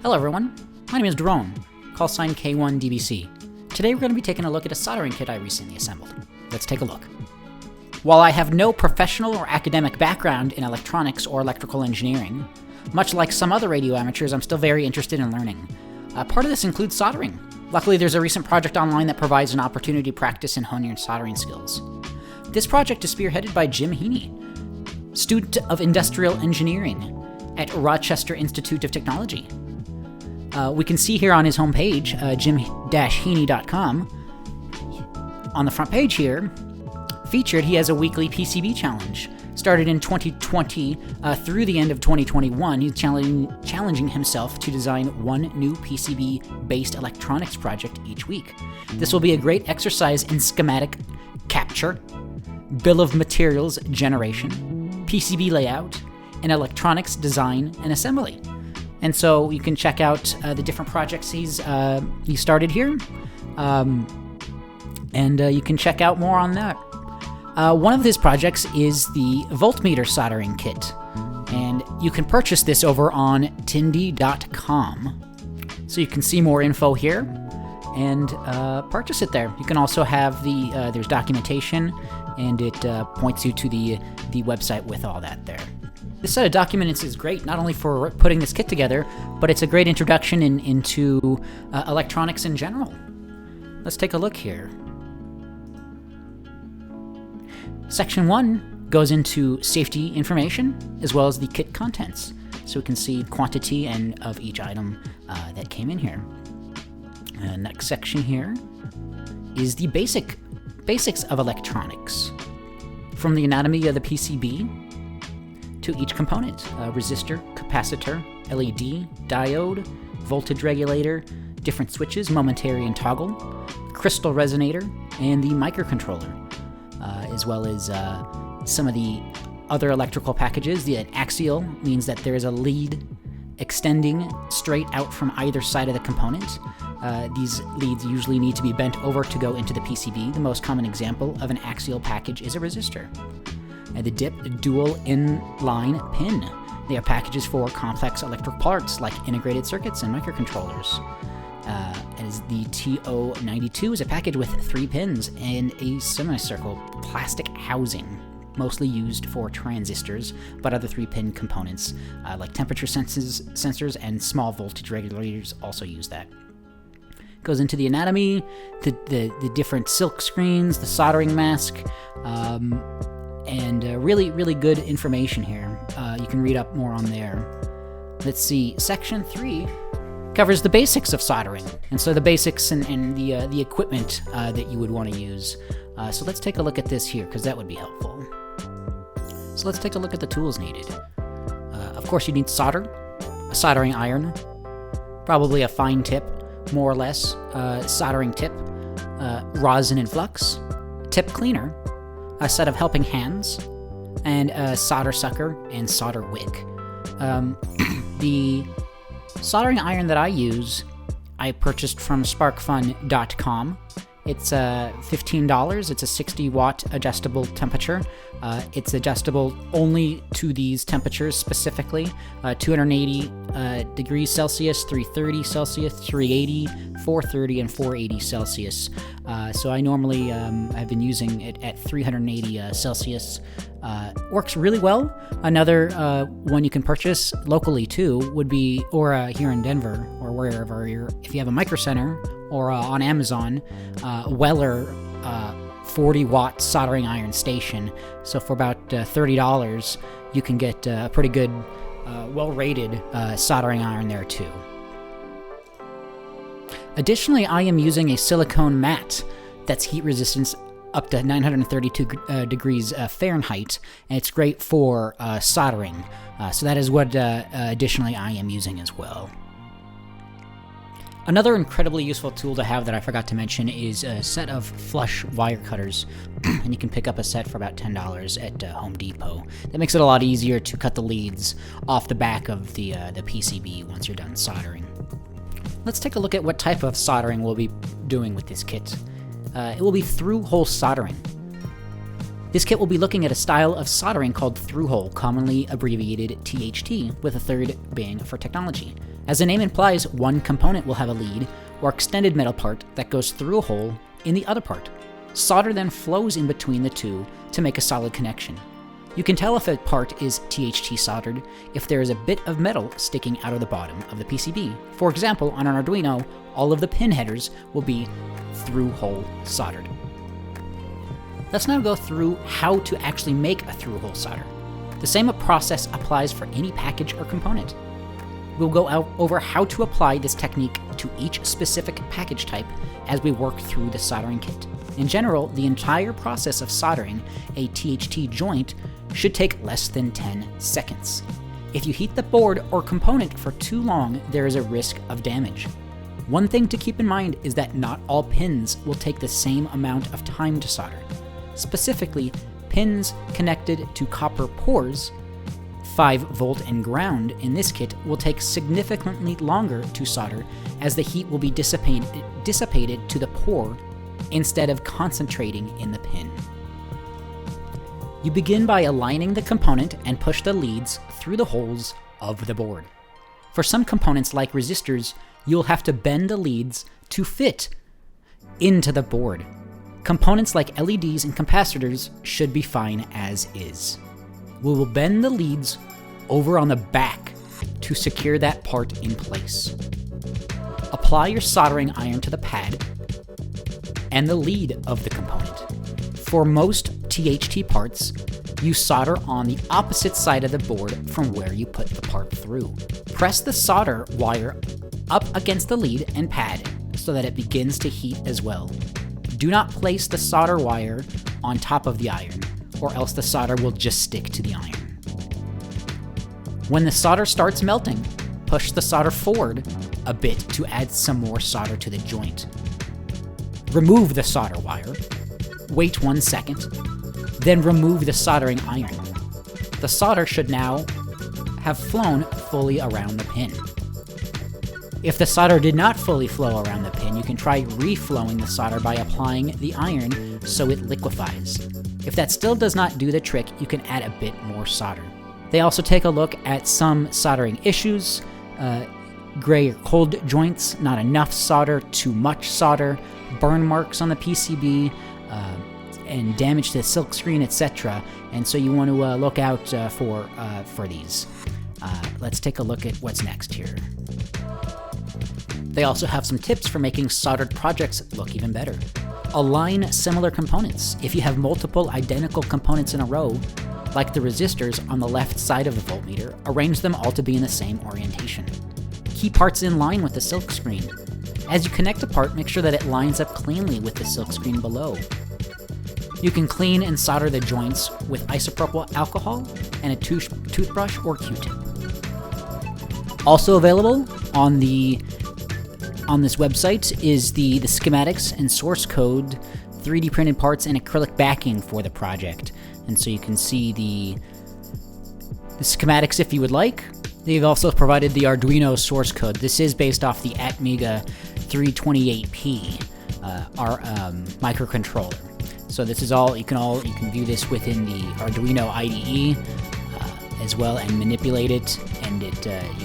Hello everyone, my name is Daron, call sign K1DBC. Today we're going to be taking a look at a soldering kit I recently assembled. Let's take a look. While I have no professional or academic background in electronics or electrical engineering, much like some other radio amateurs, I'm still very interested in learning. Part of this includes soldering. Luckily, there's a recent project online that provides an opportunity to practice and hone your soldering skills. This project is spearheaded by Jim Heaney, student of industrial engineering at Rochester Institute of Technology. We can see here on his homepage, jim-heaney.com, on the front page here, featured, he has a weekly PCB challenge. Started in 2020 through the end of 2021, he's challenging himself to design one new PCB-based electronics project each week. This will be a great exercise in schematic capture, bill of materials generation, PCB layout, and electronics design and assembly. And so you can check out the different projects he started here, and you can check out more on that. One of his projects is the Voltmeter Soldering Kit, and you can purchase this over on tindy.com. So you can see more info here and purchase it there. You can also have there's documentation, and it points you to the website with all that there. This set of documents is great, not only for putting this kit together, but it's a great introduction into electronics in general. Let's take a look here. Section 1 goes into safety information, as well as the kit contents, so we can see quantity and of each item that came in here. Next section here is the basics of electronics, from the anatomy of the PCB to each component: resistor, capacitor, LED, diode, voltage regulator, different switches, momentary and toggle, crystal resonator, and the microcontroller, as well as some of the other electrical packages. The axial means that there is a lead extending straight out from either side of the component. These leads usually need to be bent over to go into the PCB. The most common example of an axial package is a resistor. And the dual inline pin. They are packages for complex electric parts like integrated circuits and microcontrollers. As the TO92 is a package with 3 pins and a semicircle plastic housing, mostly used for transistors, but other 3-pin components like temperature sensors and small voltage regulators also use that. Goes into the anatomy, the different silk screens, the soldering mask, and really, really good information here. You can read up more on there. Let's see, Section 3 covers the basics of soldering, and so the basics and the equipment that you would want to use. So let's take a look at this here, because that would be helpful. So let's take a look at the tools needed. Of course, you need solder, a soldering iron, probably a fine tip, more or less, soldering tip, rosin and flux, tip cleaner, a set of helping hands, and a solder sucker and solder wick. The soldering iron that I use, I purchased from sparkfun.com. It's $15. It's a 60-watt adjustable temperature. It's adjustable only to these temperatures specifically: 280 degrees Celsius, 330 Celsius, 380, 430, and 480 Celsius. So I normally have been using it at 380 Celsius. Works really well. Another one you can purchase locally too would be, or here in Denver or wherever if you have a Micro Center or on Amazon, Weller 40-watt soldering iron station. So for about $30, you can get a pretty good, well-rated soldering iron there too. Additionally, I am using a silicone mat that's heat resistant up to 932 degrees Fahrenheit, and it's great for soldering. So that is what additionally I am using as well. Another incredibly useful tool to have that I forgot to mention is a set of flush wire cutters, and you can pick up a set for about $10 at Home Depot. That makes it a lot easier to cut the leads off the back of the PCB once you're done soldering. Let's take a look at what type of soldering we'll be doing with this kit. It will be through-hole soldering. This kit will be looking at a style of soldering called through-hole, commonly abbreviated THT, with a third being for technology. As the name implies, one component will have a lead or extended metal part that goes through a hole in the other part. Solder then flows in between the two to make a solid connection. You can tell if a part is THT soldered if there is a bit of metal sticking out of the bottom of the PCB. For example, on an Arduino, all of the pin headers will be through-hole soldered. Let's now go through how to actually make a through-hole solder. The same process applies for any package or component. We'll go over how to apply this technique to each specific package type as we work through the soldering kit. In general, the entire process of soldering a THT joint should take less than 10 seconds. If you heat the board or component for too long, there is a risk of damage. One thing to keep in mind is that not all pins will take the same amount of time to solder. Specifically, pins connected to copper pores, 5 volt and ground in this kit, will take significantly longer to solder as the heat will be dissipated to the pore instead of concentrating in the pin. You begin by aligning the component and push the leads through the holes of the board. For some components like resistors, you'll have to bend the leads to fit into the board. Components like LEDs and capacitors should be fine as is. We will bend the leads over on the back to secure that part in place. Apply your soldering iron to the pad and the lead of the component. For most THT parts, you solder on the opposite side of the board from where you put the part through. Press the solder wire up against the lead and pad so that it begins to heat as well. Do not place the solder wire on top of the iron, or else the solder will just stick to the iron. When the solder starts melting, push the solder forward a bit to add some more solder to the joint. Remove the solder wire, wait 1 second, then remove the soldering iron. The solder should now have flown fully around the pin. If the solder did not fully flow around the pin, you can try reflowing the solder by applying the iron so it liquefies. If that still does not do the trick, you can add a bit more solder. They also take a look at some soldering issues, gray or cold joints, not enough solder, too much solder, burn marks on the PCB, and damage to the silk screen, etc. And so you want to look out for these. Let's take a look at what's next here. They also have some tips for making soldered projects look even better. Align similar components. If you have multiple identical components in a row, like the resistors on the left side of the voltmeter, arrange them all to be in the same orientation. Keep parts in line with the silk screen. As you connect a part, make sure that it lines up cleanly with the silk screen below. You can clean and solder the joints with isopropyl alcohol and a toothbrush or Q-tip. Also available on this website is the schematics and source code, 3D printed parts, and acrylic backing for the project. And so you can see the schematics if you would like. They've also provided the Arduino source code. This is based off the Atmega 328P microcontroller. So this is all you can view this within the Arduino IDE as well and manipulate it, and you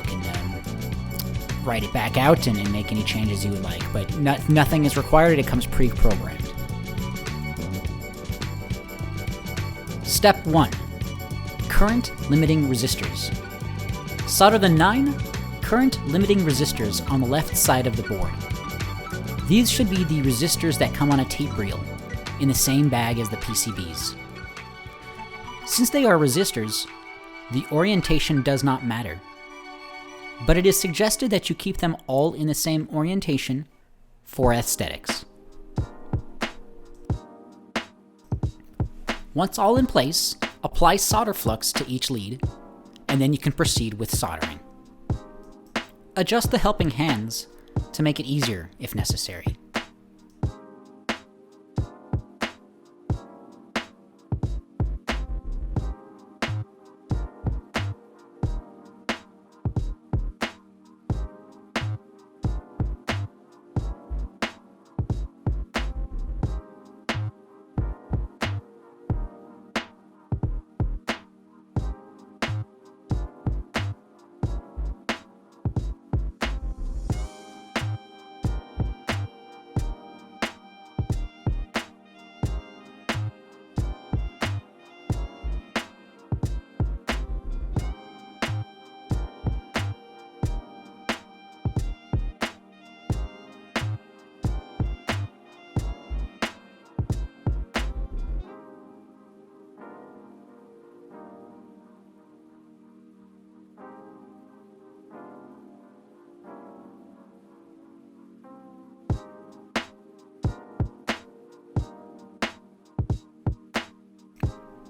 can write it back out and make any changes you would like. But nothing is required; it comes pre-programmed. Step 1: current limiting resistors. Solder the 9 current limiting resistors on the left side of the board. These should be the resistors that come on a tape reel in the same bag as the PCBs. Since they are resistors, the orientation does not matter, but it is suggested that you keep them all in the same orientation for aesthetics. Once all in place, apply solder flux to each lead, and then you can proceed with soldering. Adjust the helping hands to make it easier if necessary.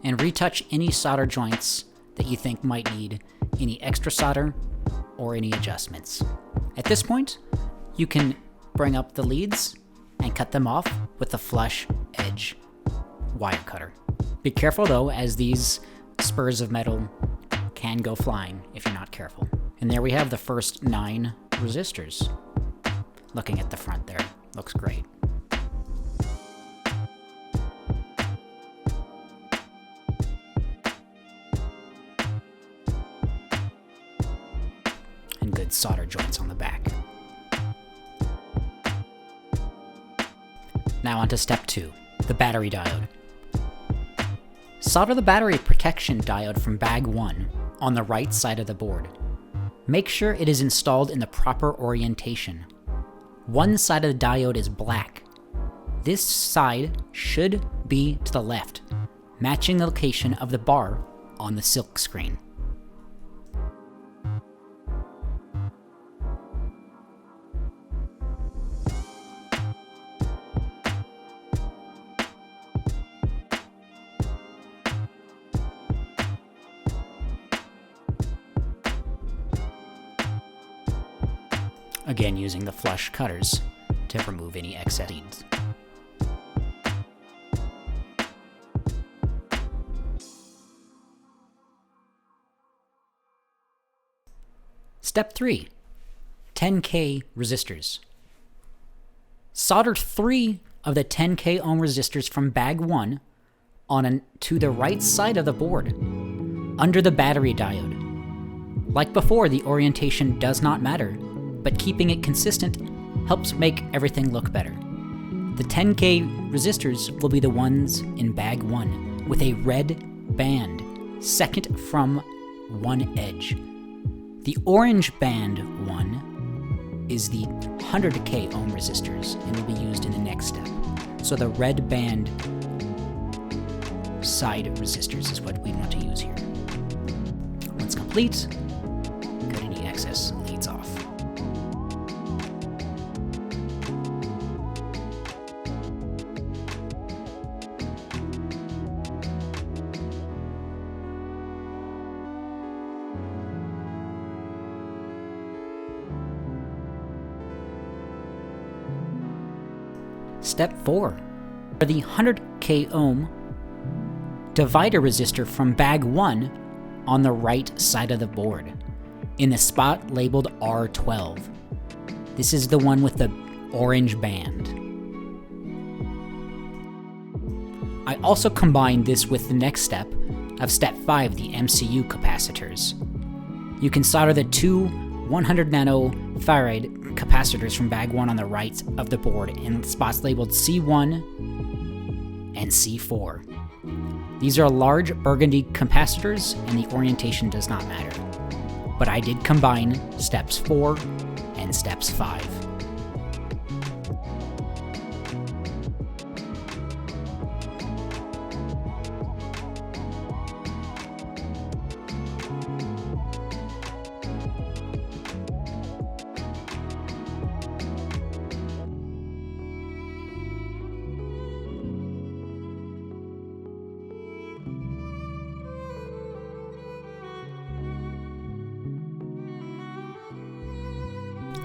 and retouch any solder joints that you think might need any extra solder or any adjustments. At this point, you can bring up the leads and cut them off with the flush edge wire cutter. Be careful though, as these spurs of metal can go flying if you're not careful. And there we have the first 9 resistors. Looking at the front there, looks great. And good solder joints on the back. Now on to step 2, the battery diode. Solder the battery protection diode from bag 1 on the right side of the board. Make sure it is installed in the proper orientation. One side of the diode is black. This side should be to the left, matching the location of the bar on the silk screen. Again, using the flush cutters to remove any excess leads. Step 3, 10K resistors. Solder 3 of the 10K ohm resistors from bag 1 to the right side of the board, under the battery diode. Like before, the orientation does not matter, but keeping it consistent helps make everything look better. The 10K resistors will be the ones in bag 1 with a red band second from one edge. The orange band one is the 100K ohm resistors and will be used in the next step. So the red band side resistors is what we want to use here. Once complete, cut any excess leads off. Step 4. For the 100K ohm divider resistor from bag 1 on the right side of the board, in the spot labeled R12. This is the one with the orange band. I also combined this with the next step of step 5, the MCU capacitors. You can solder the two 100 nanofarad capacitors from bag 1 on the right of the board in spots labeled C1 and C4. These are large burgundy capacitors and the orientation does not matter, but I did combine steps 4 and steps 5.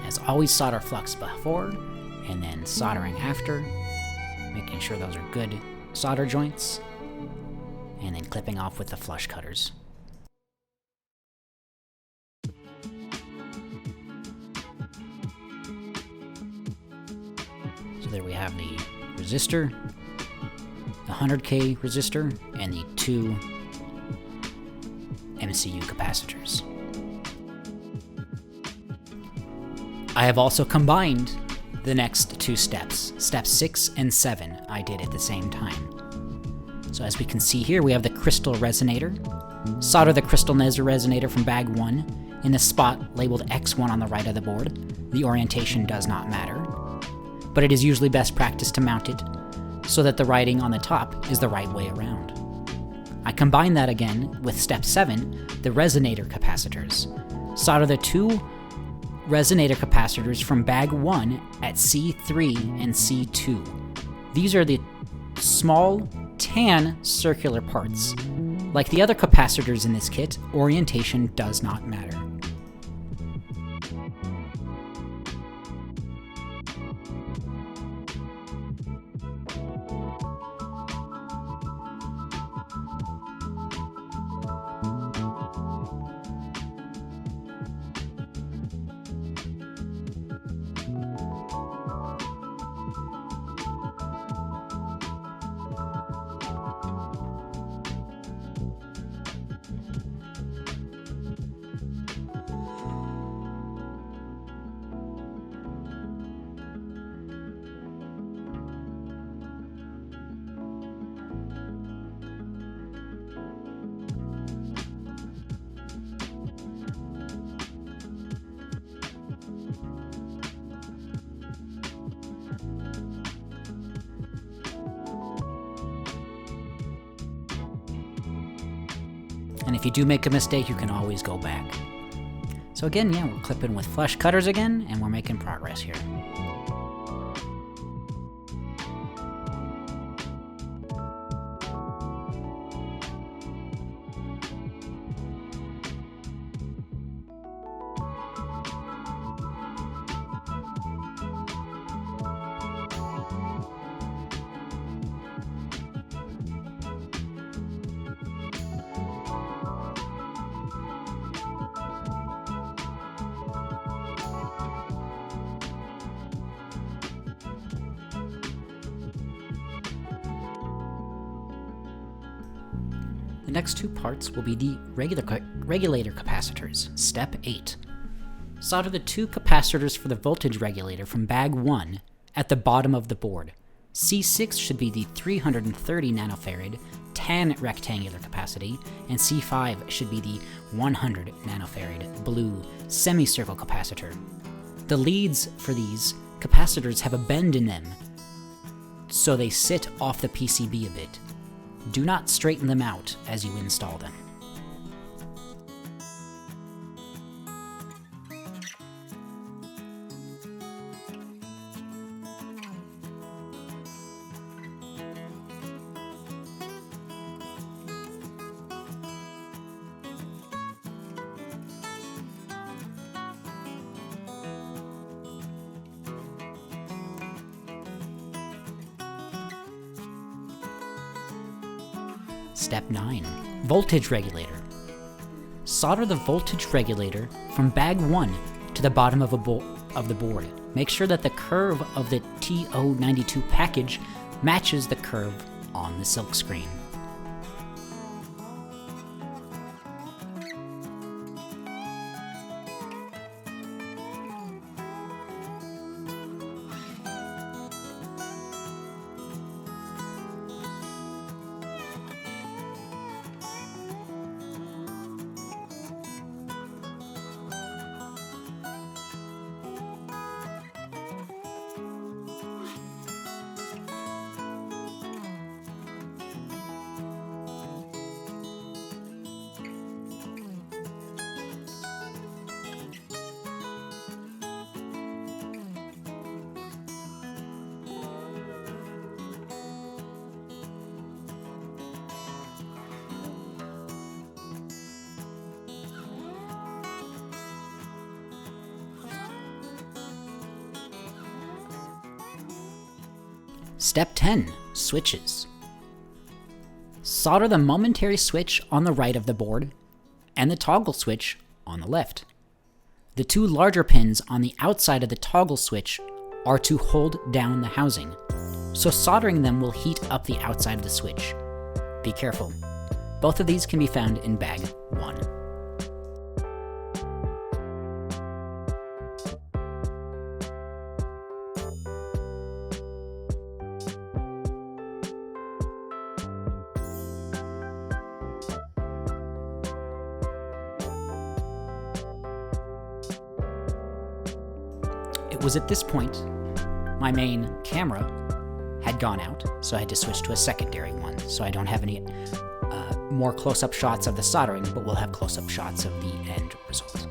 As always, solder flux before and then soldering after, making sure those are good solder joints, and then clipping off with the flush cutters. So there we have the resistor, the 100K resistor, and the two MCU capacitors. I have also combined the next two steps. Steps 6 and 7 I did at the same time. So as we can see here, we have the crystal resonator. Solder the crystal resonator from bag 1 in the spot labeled X1 on the right of the board. The orientation does not matter, but it is usually best practice to mount it so that the writing on the top is the right way around. I combine that again with step 7, the resonator capacitors. Solder the two resonator capacitors from bag 1 at C3 and C2. These are the small tan circular parts. Like the other capacitors in this kit, orientation does not matter. And if you do make a mistake, you can always go back. So again, yeah, we're clipping with flush cutters again, and we're making progress here. The next two parts will be the regulator capacitors, step 8. Solder the two capacitors for the voltage regulator from bag 1 at the bottom of the board. C6 should be the 330 nanofarad tan rectangular capacity, and C5 should be the 100 nanofarad blue semicircle capacitor. The leads for these capacitors have a bend in them, so they sit off the PCB a bit. Do not straighten them out as you install them. Step 9. Voltage regulator. Solder the voltage regulator from bag 1 to the bottom of the board. Make sure that the curve of the TO92 package matches the curve on the silk screen. Step 10. Switches. Solder the momentary switch on the right of the board and the toggle switch on the left. The two larger pins on the outside of the toggle switch are to hold down the housing, so soldering them will heat up the outside of the switch. Be careful. Both of these can be found in bag 1. It was at this point my main camera had gone out, so I had to switch to a secondary one, so I don't have any more close-up shots of the soldering, but we'll have close-up shots of the end result.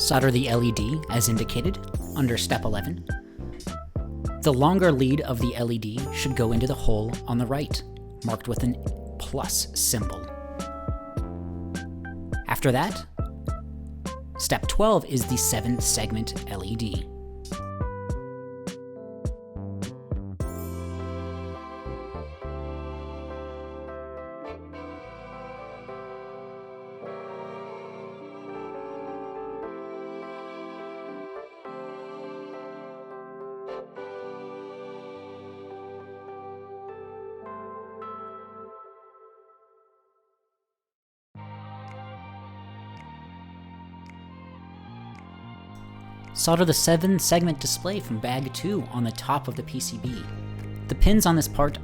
Solder the LED as indicated under step 11. The longer lead of the LED should go into the hole on the right, marked with an plus symbol. After that, step 12 is the 7-segment LED. Solder the 7-segment display from bag 2 on the top of the PCB. The pins on this part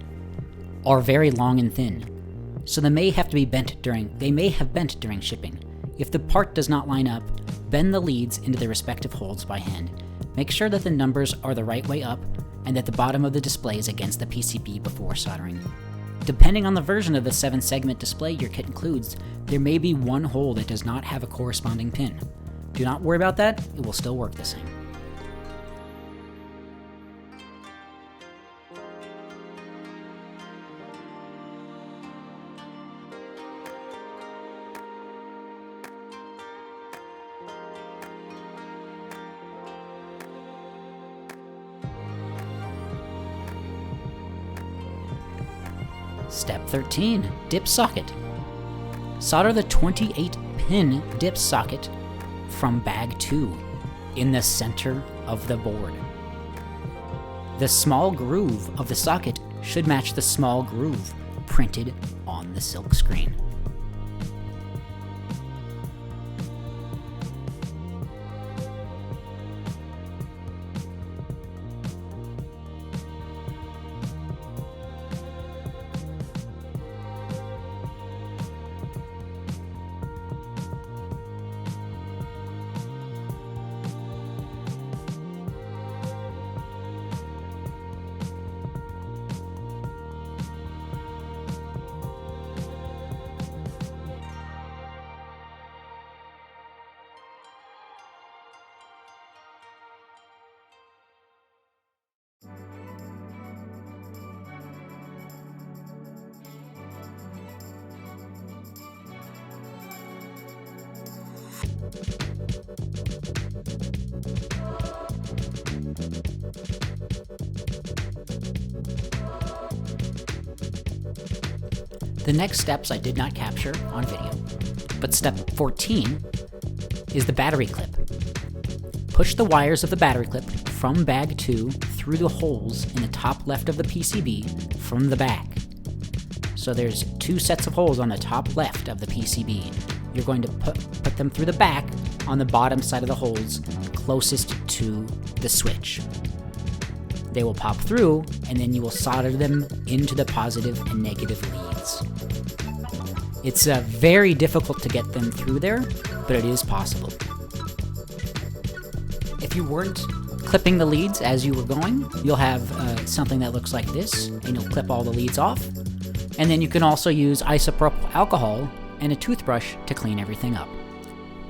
are very long and thin, so they may have bent during shipping. If the part does not line up, bend the leads into their respective holes by hand. Make sure that the numbers are the right way up and that the bottom of the display is against the PCB before soldering. Depending on the version of the 7-segment display your kit includes, there may be one hole that does not have a corresponding pin. Do not worry about that, it will still work the same. Step 13, dip socket. Solder the 28-pin dip socket from bag 2 in the center of the board. The small groove of the socket should match the small groove printed on the silk screen. The next steps I did not capture on video, but step 14 is the battery clip. Push the wires of the battery clip from bag 2 through the holes in the top left of the PCB from the back. So there's 2 sets of holes on the top left of the PCB. You're going to put them through the back on the bottom side of the holes closest to the switch. They will pop through, and then you will solder them into the positive and negative leads. It's very difficult to get them through there, but it is possible. If you weren't clipping the leads as you were going, you'll have something that looks like this, and you'll clip all the leads off. And then you can also use isopropyl alcohol and a toothbrush to clean everything up.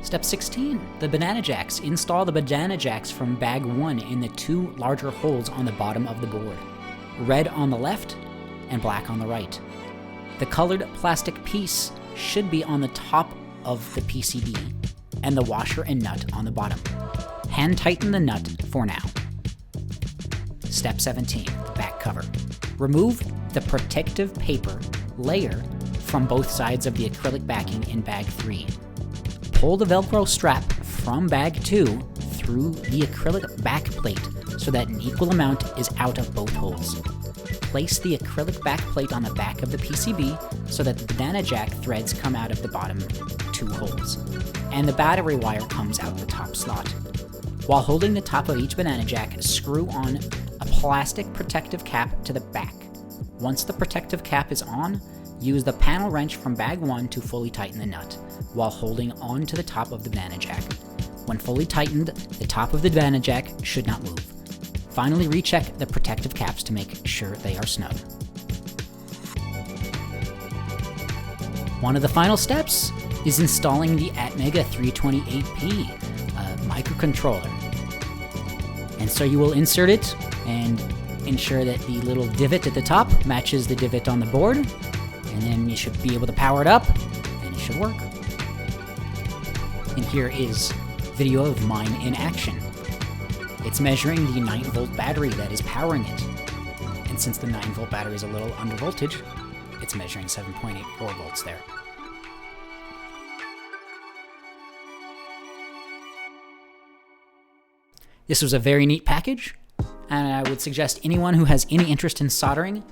Step 16, the banana jacks. Install the banana jacks from bag 1 in the 2 larger holes on the bottom of the board. Red on the left and black on the right. The colored plastic piece should be on the top of the PCB and the washer and nut on the bottom. Hand tighten the nut for now. Step 17, the back cover. Remove the protective paper layer from both sides of the acrylic backing in bag 3. Pull the Velcro strap from bag 2 through the acrylic back plate so that an equal amount is out of both holes. Place the acrylic back plate on the back of the PCB so that the banana jack threads come out of the bottom 2 holes, and the battery wire comes out the top slot. While holding the top of each banana jack, screw on a plastic protective cap to the back. Once the protective cap is on, use the panel wrench from bag 1 to fully tighten the nut, while holding on to the top of the banana jack. When fully tightened, the top of the banana jack should not move. Finally, recheck the protective caps to make sure they are snug. One of the final steps is installing the Atmega 328P microcontroller. And so you will insert it and ensure that the little divot at the top matches the divot on the board, and then you should be able to power it up, and it should work. And here is video of mine in action. It's measuring the 9-volt battery that is powering it. And since the 9-volt battery is a little under voltage, it's measuring 7.84 volts there. This was a very neat package, and I would suggest anyone who has any interest in soldering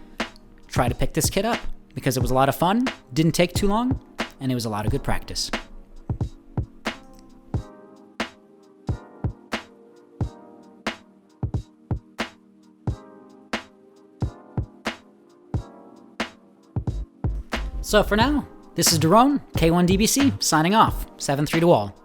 try to pick this kit up, because it was a lot of fun, didn't take too long, and it was a lot of good practice. So for now, this is Daron, K1DBC, signing off. 7-3 to all.